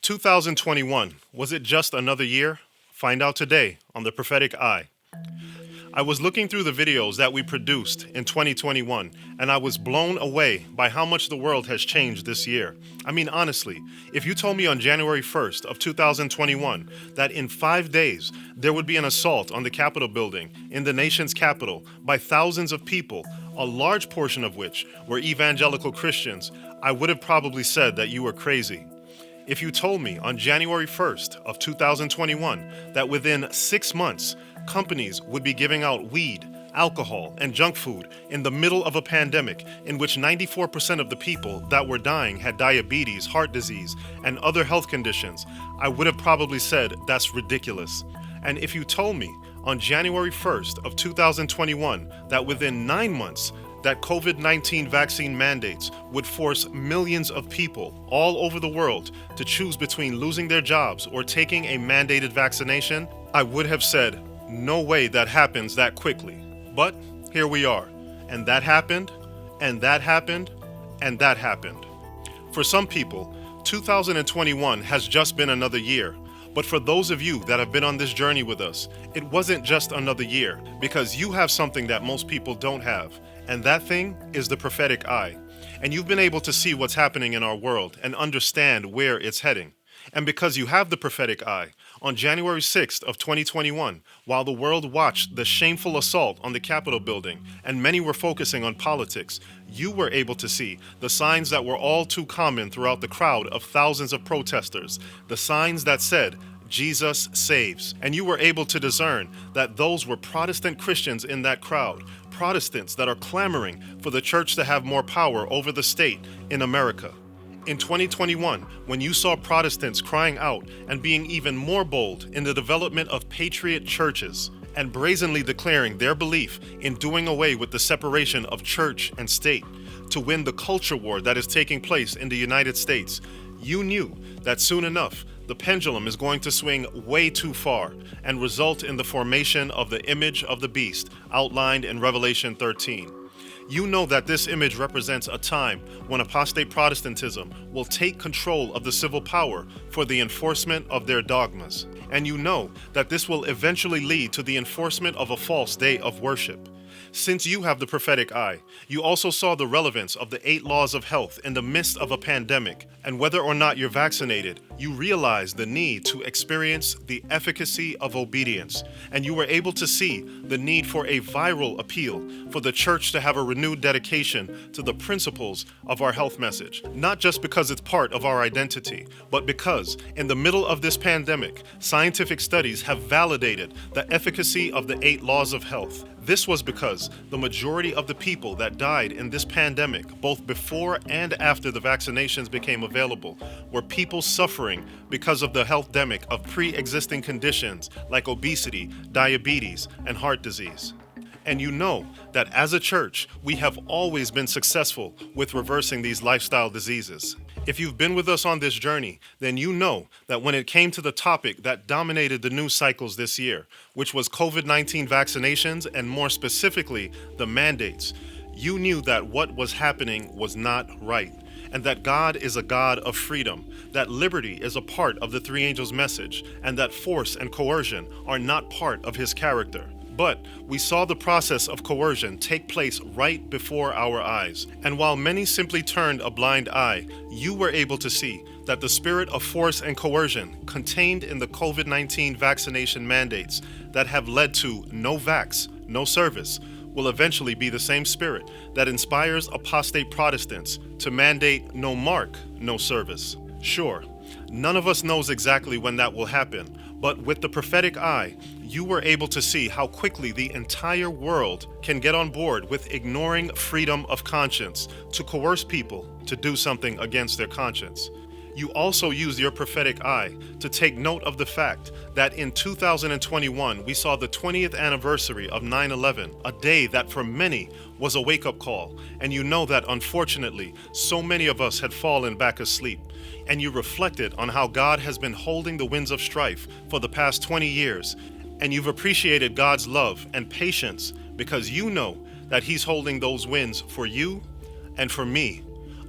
2021, was it just another year? Find out today on the Prophetic Eye. I was looking through the videos that we produced in 2021, and I was blown away by how much the world has changed this year. I mean, honestly, if you told me on January 1st of 2021 that in 5 days there would be an assault on the Capitol building in the nation's capital by thousands of people, a large portion of which were evangelical Christians, I would have probably said that you were crazy. If you told me on January 1st of 2021 that within 6 months, companies would be giving out weed, alcohol, and junk food in the middle of a pandemic in which 94% of the people that were dying had diabetes, heart disease, and other health conditions, I would have probably said that's ridiculous. And if you told me on January 1st of 2021 that within 9 months, that COVID-19 vaccine mandates would force millions of people all over the world to choose between losing their jobs or taking a mandated vaccination, I would have said, no way that happens that quickly. But here we are. And that happened, and that happened, and that happened. For some people, 2021 has just been another year. But for those of you that have been on this journey with us, it wasn't just another year, because you have something that most people don't have. And that thing is the prophetic eye. And you've been able to see what's happening in our world and understand where it's heading. And because you have the prophetic eye, on January 6th of 2021, while the world watched the shameful assault on the Capitol building and many were focusing on politics, you were able to see the signs that were all too common throughout the crowd of thousands of protesters, the signs that said, Jesus saves. And you were able to discern that those were Protestant Christians in that crowd, Protestants that are clamoring for the church to have more power over the state in America. In 2021, when you saw Protestants crying out and being even more bold in the development of patriot churches and brazenly declaring their belief in doing away with the separation of church and state to win the culture war that is taking place in the United States, you knew that soon enough, the pendulum is going to swing way too far and result in the formation of the image of the beast outlined in Revelation 13. You know that this image represents a time when apostate Protestantism will take control of the civil power for the enforcement of their dogmas. And you know that this will eventually lead to the enforcement of a false day of worship. Since you have the prophetic eye, you also saw the relevance of the 8 laws of health in the midst of a pandemic. And whether or not you're vaccinated, you realize the need to experience the efficacy of obedience. And you were able to see the need for a viral appeal for the church to have a renewed dedication to the principles of our health message. Not just because it's part of our identity, but because in the middle of this pandemic, scientific studies have validated the efficacy of the 8 laws of health. This was because the majority of the people that died in this pandemic, both before and after the vaccinations became available, were people suffering because of the health-demic of pre-existing conditions like obesity, diabetes, and heart disease. And you know that as a church, we have always been successful with reversing these lifestyle diseases. If you've been with us on this journey, then you know that when it came to the topic that dominated the news cycles this year, which was COVID-19 vaccinations and more specifically the mandates, you knew that what was happening was not right, and that God is a God of freedom, that liberty is a part of the 3 angels' message, and that force and coercion are not part of his character. But we saw the process of coercion take place right before our eyes. And while many simply turned a blind eye, you were able to see that the spirit of force and coercion contained in the COVID-19 vaccination mandates that have led to no vax, no service, will eventually be the same spirit that inspires apostate Protestants to mandate no mark, no service. Sure, none of us knows exactly when that will happen, but with the prophetic eye, you were able to see how quickly the entire world can get on board with ignoring freedom of conscience to coerce people to do something against their conscience. You also used your prophetic eye to take note of the fact that in 2021, we saw the 20th anniversary of 9/11, a day that for many was a wake-up call. And you know that unfortunately, so many of us had fallen back asleep. And you reflected on how God has been holding the winds of strife for the past 20 years. And you've appreciated God's love and patience because you know that He's holding those winds for you and for me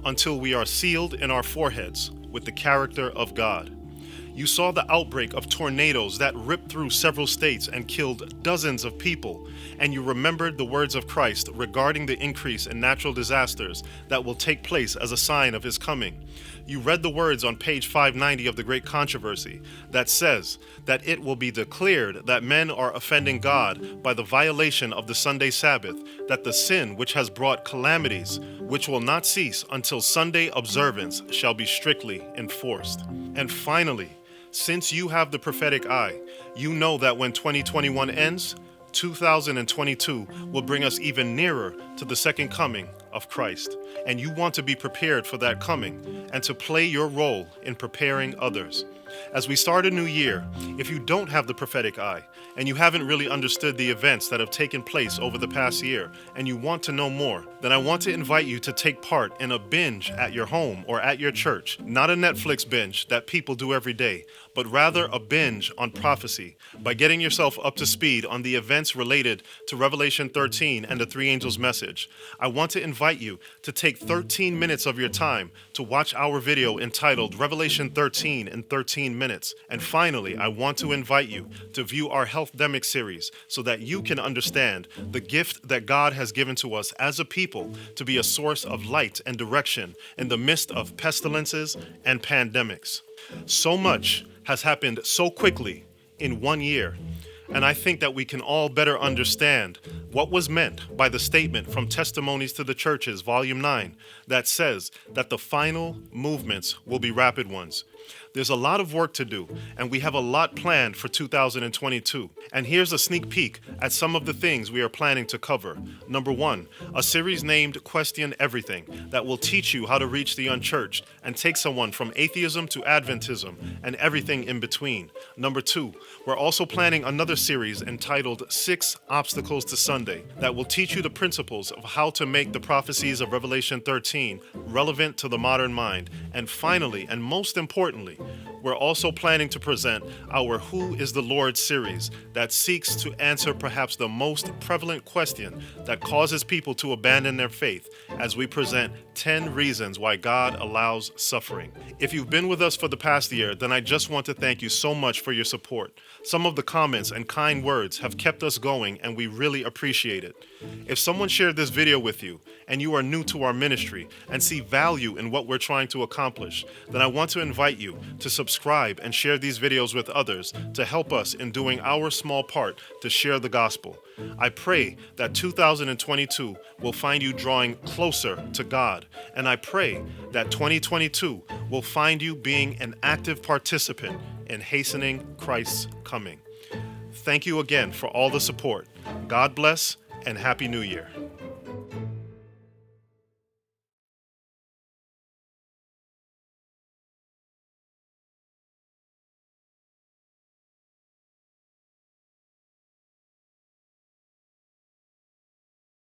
until we are sealed in our foreheads with the character of God. You saw the outbreak of tornadoes that ripped through several states and killed dozens of people. And you remembered the words of Christ regarding the increase in natural disasters that will take place as a sign of his coming. You read the words on page 590 of the Great Controversy that says that it will be declared that men are offending God by the violation of the Sunday Sabbath, that the sin which has brought calamities, which will not cease until Sunday observance, shall be strictly enforced. And finally, since you have the prophetic eye, you know that when 2021 ends, 2022 will bring us even nearer to the second coming of Christ. And you want to be prepared for that coming and to play your role in preparing others. As we start a new year, if you don't have the prophetic eye and you haven't really understood the events that have taken place over the past year and you want to know more, then I want to invite you to take part in a binge at your home or at your church. Not a Netflix binge that people do every day, but rather a binge on prophecy by getting yourself up to speed on the events related to Revelation 13 and the three angels' message. I want to invite you to take 13 minutes of your time to watch our video entitled Revelation 13 in 13 minutes. And finally, I want to invite you to view our Health Demic series so that you can understand the gift that God has given to us as a people to be a source of light and direction in the midst of pestilences and pandemics. So much has happened so quickly in 1 year. And I think that we can all better understand what was meant by the statement from Testimonies to the Churches, Volume 9, that says that the final movements will be rapid ones. There's a lot of work to do, and we have a lot planned for 2022. And here's a sneak peek at some of the things we are planning to cover. Number 1, a series named Question Everything that will teach you how to reach the unchurched and take someone from atheism to Adventism and everything in between. Number 2, we're also planning another series entitled 6 Obstacles to Sunday that will teach you the principles of how to make the prophecies of Revelation 13 relevant to the modern mind. And finally, and most importantly, we're also planning to present our Who is the Lord series that seeks to answer perhaps the most prevalent question that causes people to abandon their faith as we present 10 reasons why God allows suffering. If you've been with us for the past year, then I just want to thank you so much for your support. Some of the comments and kind words have kept us going, and we really appreciate it. If someone shared this video with you and you are new to our ministry and see value in what we're trying to accomplish, then I want to invite you to subscribe and share these videos with others to help us in doing our small part to share the gospel. I pray that 2022 will find you drawing closer to God, and I pray that 2022 will find you being an active participant in hastening Christ's coming. Thank you again for all the support. God bless and Happy New Year.